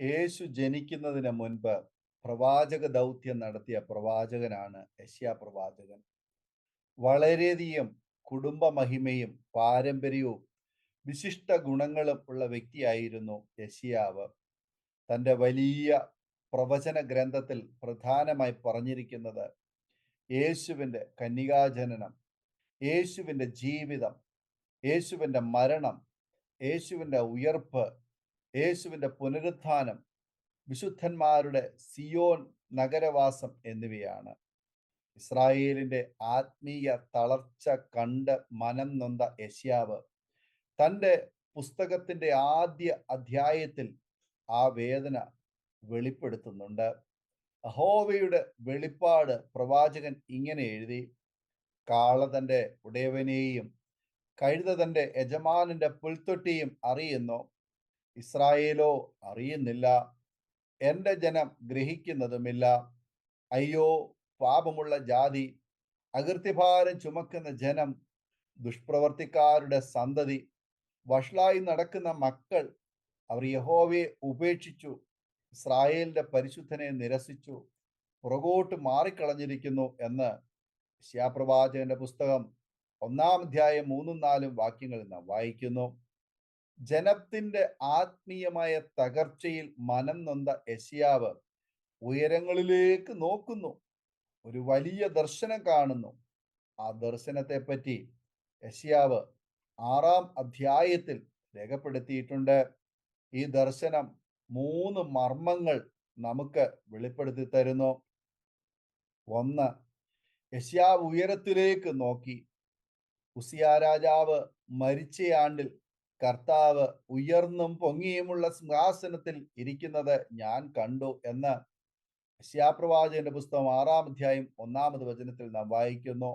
യേശു ജനിക്കുന്നതിന് മുൻപ് പ്രവാചക ദൗത്യം നടത്തിയ പ്രവാചകനാണ് യെശയ്യാ പ്രവാചകൻ. വളരെയധികം കുടുംബ മഹിമയും പാരമ്പര്യവും വിശിഷ്ട ഗുണങ്ങളും ഉള്ള വ്യക്തിയായിരുന്നു യെശയ്യാവ്. തൻ്റെ വലിയ പ്രവചന ഗ്രന്ഥത്തിൽ പ്രധാനമായി പറഞ്ഞിരിക്കുന്നത് യേശുവിൻ്റെ കന്യകാജനനം, യേശുവിൻ്റെ ജീവിതം, യേശുവിൻ്റെ മരണം, യേശുവിൻ്റെ ഉയർപ്പ്, യേശുവിൻ്റെ പുനരുത്ഥാനം, വിശുദ്ധന്മാരുടെ സിയോൻ നഗരവാസം എന്നിവയാണ്. ഇസ്രായേലിന്റെ ആത്മീയ തളർച്ച കണ്ട് മനം നൊന്ത യെശയ്യാവ് തൻ്റെ പുസ്തകത്തിന്റെ ആദ്യ അധ്യായത്തിൽ ആ വേദന വെളിപ്പെടുത്തുന്നുണ്ട്. യഹോവയുടെ വെളിപ്പാട് പ്രവാചകൻ ഇങ്ങനെ എഴുതി: കാള തൻ്റെ ഉടയവനെയും കഴുത തൻ്റെ യജമാനന്റെ പുൽത്തൊട്ടിയും അറിയുന്നു, ഇസ്രായേലോ അറിയുന്നില്ല. എൻ്റെ ജനം ഗ്രഹിക്കുന്നതുമില്ല. അയ്യോ, പാപമുള്ള ജാതി, അകൃത്യഭാരം ചുമക്കുന്ന ജനം, ദുഷ്പ്രവർത്തിക്കാരുടെ സന്തതി, വഷളായി നടക്കുന്ന മക്കൾ, അവർ യഹോവയെ ഉപേക്ഷിച്ചു, ഇസ്രായേലിന്റെ പരിശുദ്ധനെ നിരസിച്ചു, പുറകോട്ട് മാറിക്കളഞ്ഞിരിക്കുന്നു എന്ന് യെശയ്യാപ്രവാചകന്റെ പുസ്തകം 1-ാം അധ്യായം 3-4 വാക്യങ്ങളിൽ നാം വായിക്കുന്നു. ജനത്തിന്റെ ആത്മീയമായ തകർച്ചയിൽ മനം നൊന്ത യെശയ്യാവ് ഉയരങ്ങളിലേക്ക് നോക്കുന്നു, ഒരു വലിയ ദർശനം കാണുന്നു. ആ ദർശനത്തെപ്പറ്റി യെശയ്യാവ് 6-ാം അധ്യായത്തിൽ രേഖപ്പെടുത്തിയിട്ടുണ്ട്. ഈ ദർശനം 3 മർമ്മങ്ങൾ നമുക്ക് വെളിപ്പെടുത്തി തരുന്നു. ഒന്ന്, യെശയ്യാവ് ഉയരത്തിലേക്ക് നോക്കി. ഉസിയാ രാജാവ് മരിച്ച ആണ്ടിൽ കർത്താവ് ഉയർന്നും പൊങ്ങിയുമുള്ള സിംഹാസനത്തിൽ ഇരിക്കുന്നത് ഞാൻ കണ്ടു എന്ന് യെശയ്യാപ്രവാചകന്റെ പുസ്തകം 6-ാം അധ്യായം 1-ാമത് വചനത്തിൽ നാം വായിക്കുന്നു.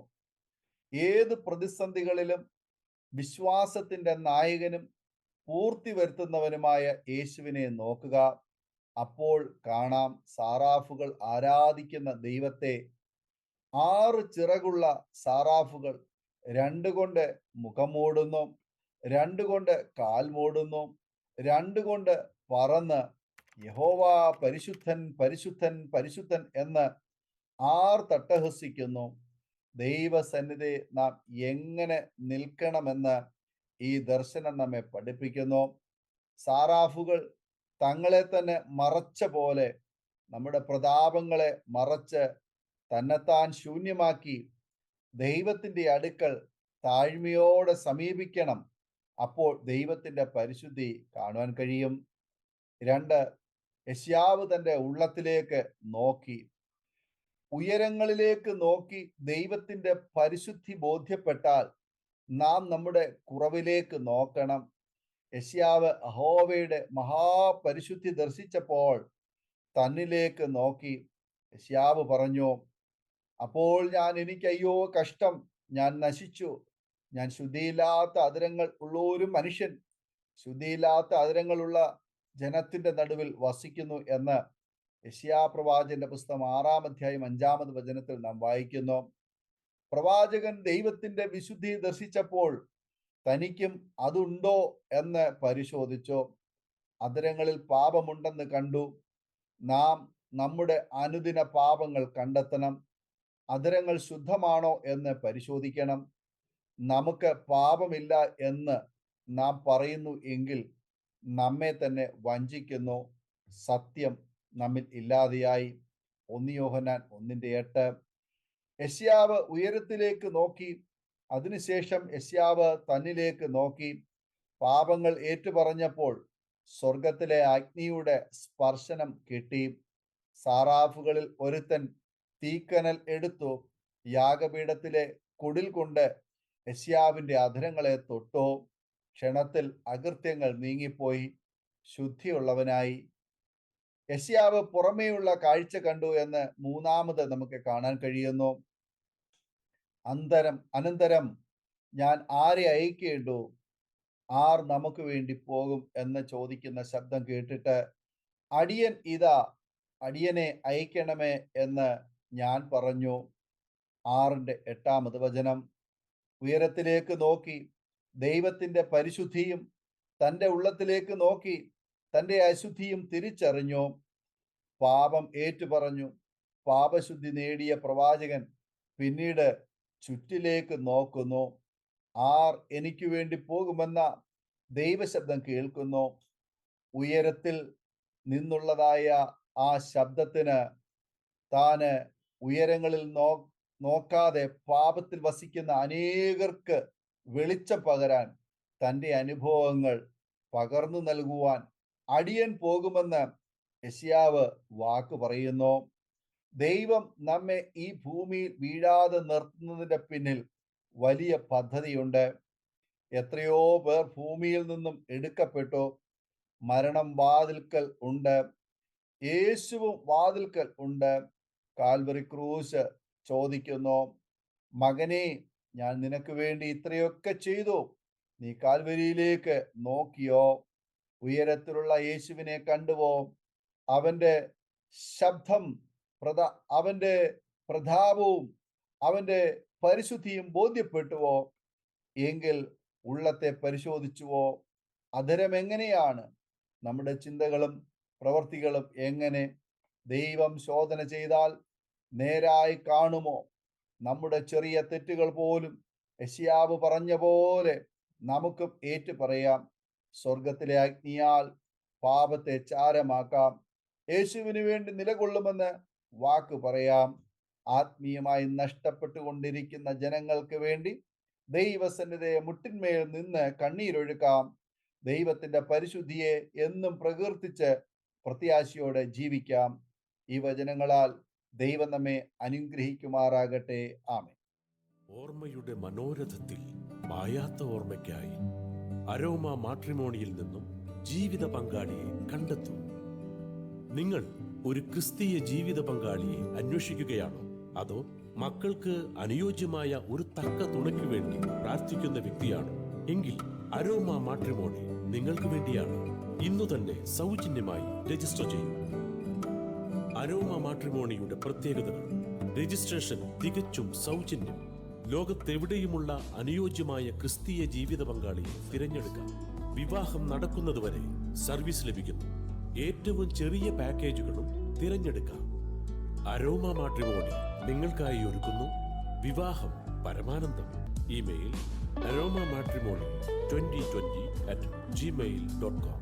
ഏത് പ്രതിസന്ധികളിലും വിശ്വാസത്തിന്റെ നായകനും പൂർത്തി വരുത്തുന്നവനുമായ യേശുവിനെ നോക്കുക. അപ്പോൾ കാണാം സാറാഫുകൾ ആരാധിക്കുന്ന ദൈവത്തെ. 6 ചിറകുള്ള സാറാഫുകൾ 2 കൊണ്ട് മുഖം മൂടുന്നു, 2 കൊണ്ട് കാൽ മൂടുന്നു, 2 കൊണ്ട് പറന്ന് യഹോവ പരിശുദ്ധൻ പരിശുദ്ധൻ പരിശുദ്ധൻ എന്ന് തട്ടഹസിക്കുന്നു. ദൈവസന്നിധി നാം എങ്ങനെ നിൽക്കണമെന്ന് ഈ ദർശനം നമ്മെ പഠിപ്പിക്കുന്നു. സാറാഫുകൾ തങ്ങളെ തന്നെ മറച്ച പോലെ നമ്മുടെ പ്രതാപങ്ങളെ മറച്ച് തന്നെത്താൻ ശൂന്യമാക്കി ദൈവത്തിന്റെ അടുക്കൽ താഴ്മയോടെ സമീപിക്കണം. അപ്പോൾ ദൈവത്തിന്റെ പരിശുദ്ധി കാണുവാൻ കഴിയും. 2, യെശയ്യാവ് തൻ്റെ ഉള്ളത്തിലേക്ക് നോക്കി. ഉയരങ്ങളിലേക്ക് നോക്കി ദൈവത്തിന്റെ പരിശുദ്ധി ബോധ്യപ്പെട്ടാൽ നാം നമ്മുടെ കുറവിലേക്ക് നോക്കണം. യെശയ്യാവ് യഹോവയുടെ മഹാപരിശുദ്ധി ദർശിച്ചപ്പോൾ തന്നിലേക്ക് നോക്കി. യെശയ്യാവ് പറഞ്ഞു: അപ്പോൾ എനിക്ക് അയ്യോ കഷ്ടം, ഞാൻ നശിച്ചു, ഞാൻ ശുദ്ധിയില്ലാത്ത അധരങ്ങൾ ഉള്ള ഒരു മനുഷ്യൻ, ശുദ്ധിയില്ലാത്ത അധരങ്ങളുള്ള ജനത്തിന്റെ നടുവിൽ വസിക്കുന്നു എന്ന് യെശയ്യാ പ്രവാചകന്റെ പുസ്തകം 6-ാം അധ്യായം 5-ാമത് വചനത്തിൽ നാം വായിക്കുന്നു. പ്രവാചകൻ ദൈവത്തിന്റെ വിശുദ്ധി ദർശിച്ചപ്പോൾ തനിക്കും അതുണ്ടോ എന്ന് പരിശോധിച്ചു. അധരങ്ങളിൽ പാപമുണ്ടെന്ന് കണ്ടു. നാം നമ്മുടെ അനുദിന പാപങ്ങൾ കണ്ടെത്തണം. അധരങ്ങൾ ശുദ്ധമാണോ എന്ന് പരിശോധിക്കണം. നമുക്ക് പാപമില്ല എന്ന് നാം പറയുന്നു എങ്കിൽ നമ്മെ തന്നെ വഞ്ചിക്കുന്നു, സത്യം നമ്മിൽ ഇല്ലാതെയായി. 1 യോഹന്നാൻ 1:8. യെശയ്യാവ് ഉയരത്തിലേക്ക് നോക്കി. അതിനുശേഷം യെശയ്യാവ് തന്നിലേക്ക് നോക്കി. പാപങ്ങൾ ഏറ്റുപറഞ്ഞപ്പോൾ സ്വർഗത്തിലെ അഗ്നിയുടെ സ്പർശനം കിട്ടി. സാറാഫുകളിൽ ഒരുത്തൻ തീക്കനൽ എടുത്തു യാഗപീഠത്തിലെ കുടിൽ കൊണ്ട് യെശയ്യാവിന്റെ അധരങ്ങളെ തൊട്ടു. ക്ഷണത്തിൽ അകൃത്യങ്ങൾ നീങ്ങിപ്പോയി, ശുദ്ധിയുള്ളവനായി. യെശയ്യാവ് പുറമേയുള്ള കാഴ്ച കണ്ടു എന്ന് 3-ാമത് നമുക്ക് കാണാൻ കഴിയുന്നു. അനന്തരം ഞാൻ ആരെ അയക്കേണ്ടു, ആർ നമുക്ക് വേണ്ടി പോകും എന്ന് ചോദിക്കുന്ന ശബ്ദം കേട്ടിട്ട്, അടിയൻ ഇതാ, അടിയനെ അയക്കണമേ എന്ന് ഞാൻ പറഞ്ഞു. 6-ാമത് വചനം. ഉയരത്തിലേക്ക് നോക്കി ദൈവത്തിന്റെ പരിശുദ്ധിയും തൻ്റെ ഉള്ളത്തിലേക്ക് നോക്കി തന്റെ അശുദ്ധിയും തിരിച്ചറിഞ്ഞു, പാപം ഏറ്റുപറഞ്ഞു. പാപശുദ്ധി നേടിയ പ്രവാചകൻ പിന്നീട് ചുറ്റിലേക്ക് നോക്കുന്നു. ആർ എനിക്ക് വേണ്ടി പോകുമെന്ന ദൈവശബ്ദം കേൾക്കുന്നു. ഉയരത്തിൽ നിന്നുള്ളതായ ആ ശബ്ദത്തിന് താന് ഉയരങ്ങളിൽ നോക്കാതെ പാപത്തിൽ വസിക്കുന്ന അനേകർക്ക് വെളിച്ചം പകരാൻ, തൻ്റെ അനുഭവങ്ങൾ പകർന്നു നൽകുവാൻ അടിയൻ പോകുമെന്ന് യെശയ്യാവ് വാക്ക് പറയുന്നു. ദൈവം നമ്മെ ഈ ഭൂമിയിൽ വീഴാതെ നിർത്തുന്നതിന്റെ പിന്നിൽ വലിയ പദ്ധതിയുണ്ട്. എത്രയോ പേർ ഭൂമിയിൽ നിന്നും എടുക്കപ്പെട്ടു. മരണം വാതിൽക്കൽ ഉണ്ട്, യേശുവും വാതിൽക്കൽ ഉണ്ട്. കാൽവറി ക്രൂശ് ചോദിക്കുന്നു, മകനെ, ഞാൻ നിനക്ക് വേണ്ടി ഇത്രയൊക്കെ ചെയ്തു, നീ കാൽവരിയിലേക്ക് നോക്കിയോ? ഉയരത്തിലുള്ള യേശുവിനെ കണ്ടുവോ? അവന്റെ ശബ്ദം, അവന്റെ പ്രതാപവും അവന്റെ പരിശുദ്ധിയും ബോധ്യപ്പെട്ടുവോ? എങ്കിൽ ഉള്ളത്തെ പരിശോധിച്ചുവോ? അധരം എങ്ങനെയാണ്? നമ്മുടെ ചിന്തകളും പ്രവർത്തികളും എങ്ങനെ? ദൈവം ശോധന ചെയ്താൽ നേരായി കാണുമോ? നമ്മുടെ ചെറിയ തെറ്റുകൾ പോലും യെശയ്യാവ് പറഞ്ഞ പോലെ നമുക്കും ഏറ്റു പറയാം. സ്വർഗത്തിലെ അഗ്നിയാൽ പാപത്തെ ചാരമാക്കാം. യേശുവിന് വേണ്ടി നിലകൊള്ളുമെന്ന് വാക്ക് പറയാം. ആത്മീയമായി നഷ്ടപ്പെട്ടുകൊണ്ടിരിക്കുന്ന ജനങ്ങൾക്ക് വേണ്ടി ദൈവസന്നിധിയെ മുട്ടിന്മേൽ നിന്ന് കണ്ണീരൊഴുക്കാം. ദൈവത്തിന്റെ പരിശുദ്ധിയെ എന്നും പ്രകീർത്തിച്ച് പ്രത്യാശയോടെ ജീവിക്കാം. ഈ വചനങ്ങളാൽ ദൈവം നമ്മെ അനുഗ്രഹിക്കുമാറാകട്ടെ. ആമേൻ. ഓർമ്മയുടെ മനോരഥത്തിൽ മായാത്ത ഓർമ്മയ്ക്കായി അരോമ മാട്രിമോണിയിൽ നിന്നും ജീവിത പങ്കാളിയെ കണ്ടെത്തൂ. നിങ്ങൾ ഒരു ക്രിസ്തീയ ജീവിത പങ്കാളിയെ അന്വേഷിക്കുകയാണോ? അതോ മക്കൾക്ക് അനുയോജ്യമായ ഒരു തക്ക തുണയ്ക്ക് വേണ്ടി പ്രാർത്ഥിക്കുന്ന വ്യക്തിയാണോ? എങ്കിൽ അരോമ മാട്രിമോണി നിങ്ങൾക്ക് വേണ്ടിയാണ്. ഇന്നു തന്നെ സൗജന്യമായി രജിസ്റ്റർ ചെയ്യൂ. അരോമ മാട്രിമോണിയുടെ പ്രത്യേകതകൾ: രജിസ്ട്രേഷൻ തികച്ചും സൗജന്യം. ലോകത്തെവിടെയുമുള്ള അനുയോജ്യമായ ക്രിസ്തീയ ജീവിത പങ്കാളിയെ തിരഞ്ഞെടുക്കാം. വിവാഹം നടക്കുന്നതുവരെ സർവീസ് ലഭിക്കുന്നു. ഏറ്റവും ചെറിയ പാക്കേജുകളും തിരഞ്ഞെടുക്കാം. അരോമ മാട്രിമോണി നിങ്ങൾക്കായി ഒരുക്കുന്നു വിവാഹം പരമാനന്ദം. Email aroma matrimony2020@gmail.com.